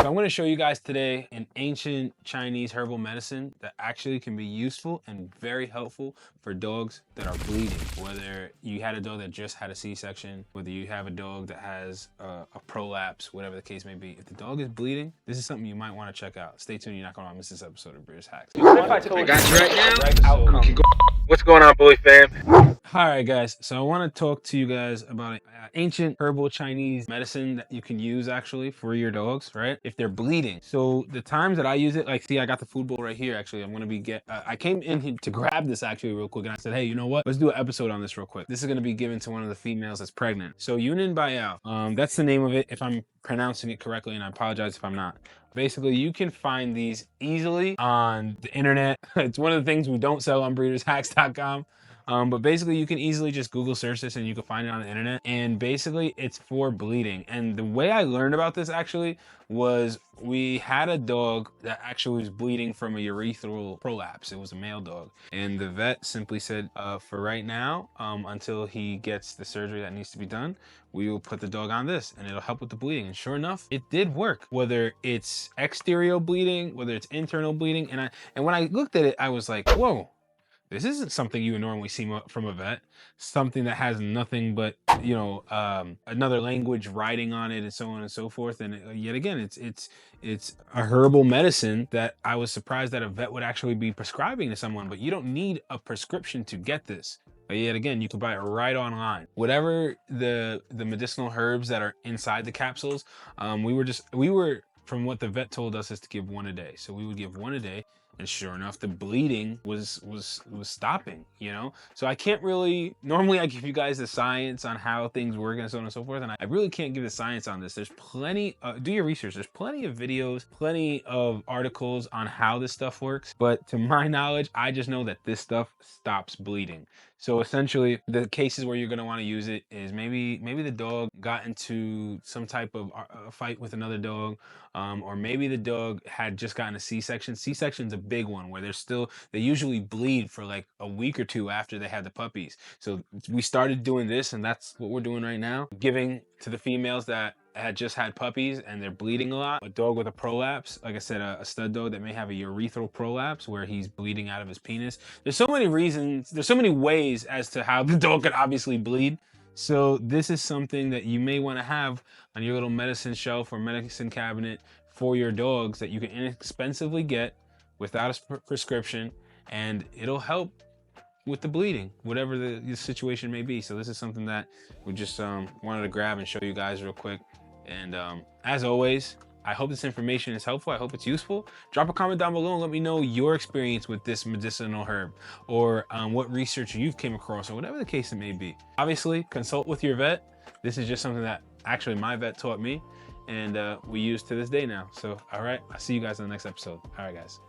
I'm going to show you guys today an ancient Chinese herbal medicine that actually can be useful and very helpful for dogs that are bleeding. Whether you had a dog that just had a C-section, whether you have a dog that has a prolapse, whatever the case may be. If the dog is bleeding, this is something you might want to check out. Stay tuned, you're not going to want to miss this episode of Breeders' Hacks. I got you right now. We can go. What's going on, Bully fam? Alright guys, so I want to talk to you guys about an ancient herbal Chinese medicine that you can use actually for your dogs, right? If they're bleeding. So the times that I use it, like see I got the food bowl right here actually. I'm going to be I came in here to grab this actually real quick and I said, hey, you know what? Let's do an episode on this real quick. This is going to be given to one of the females that's pregnant. So Yunnan Baiyao, that's the name of it if I'm pronouncing it correctly, and I apologize if I'm not. Basically, you can find these easily on the internet. It's one of the things we don't sell on breedershacks.com. But basically you can easily just Google search this and you can find it on the internet. And basically it's for bleeding. And the way I learned about this actually was we had a dog that actually was bleeding from a urethral prolapse. It was a male dog. And the vet simply said, for right now, until he gets the surgery that needs to be done, we will put the dog on this and it'll help with the bleeding. And sure enough, it did work. Whether it's exterior bleeding, whether it's internal bleeding. And when I looked at it, I was like, whoa. This isn't something you would normally see from a vet. Something that has nothing but, you know, another language writing on it and so on and so forth. And yet again, it's a herbal medicine that I was surprised that a vet would actually be prescribing to someone, but you don't need a prescription to get this. But yet again, you can buy it right online. Whatever the medicinal herbs that are inside the capsules, we were, from what the vet told us, is to give one a day. So we would give one a day. And sure enough, the bleeding was stopping, you know? So I can't really, normally I give you guys the science on how things work and so on and so forth. And I really can't give the science on this. There's plenty, do your research. There's plenty of videos, plenty of articles on how this stuff works. But to my knowledge, I just know that this stuff stops bleeding. So essentially the cases where you're gonna wanna use it is maybe the dog got into some type of fight with another dog, or maybe the dog had just gotten a C-section. C-section's a big one where they usually bleed for like a week or two after they had the puppies. So we started doing this and that's what we're doing right now. Giving to the females that had just had puppies and they're bleeding a lot. A dog with a prolapse, like I said, a stud dog that may have a urethral prolapse where he's bleeding out of his penis. There's so many reasons, there's so many ways as to how the dog could obviously bleed. So this is something that you may want to have on your little medicine shelf or medicine cabinet for your dogs that you can inexpensively get without a prescription, and it'll help with the bleeding, whatever the situation may be. So this is something that we just wanted to grab and show you guys real quick. And as always, I hope this information is helpful. I hope it's useful. Drop a comment down below and let me know your experience with this medicinal herb, or what research you've came across, or whatever the case it may be. Obviously, consult with your vet. This is just something that actually my vet taught me, and we use to this day now. So, all right, I'll see you guys in the next episode. All right, guys.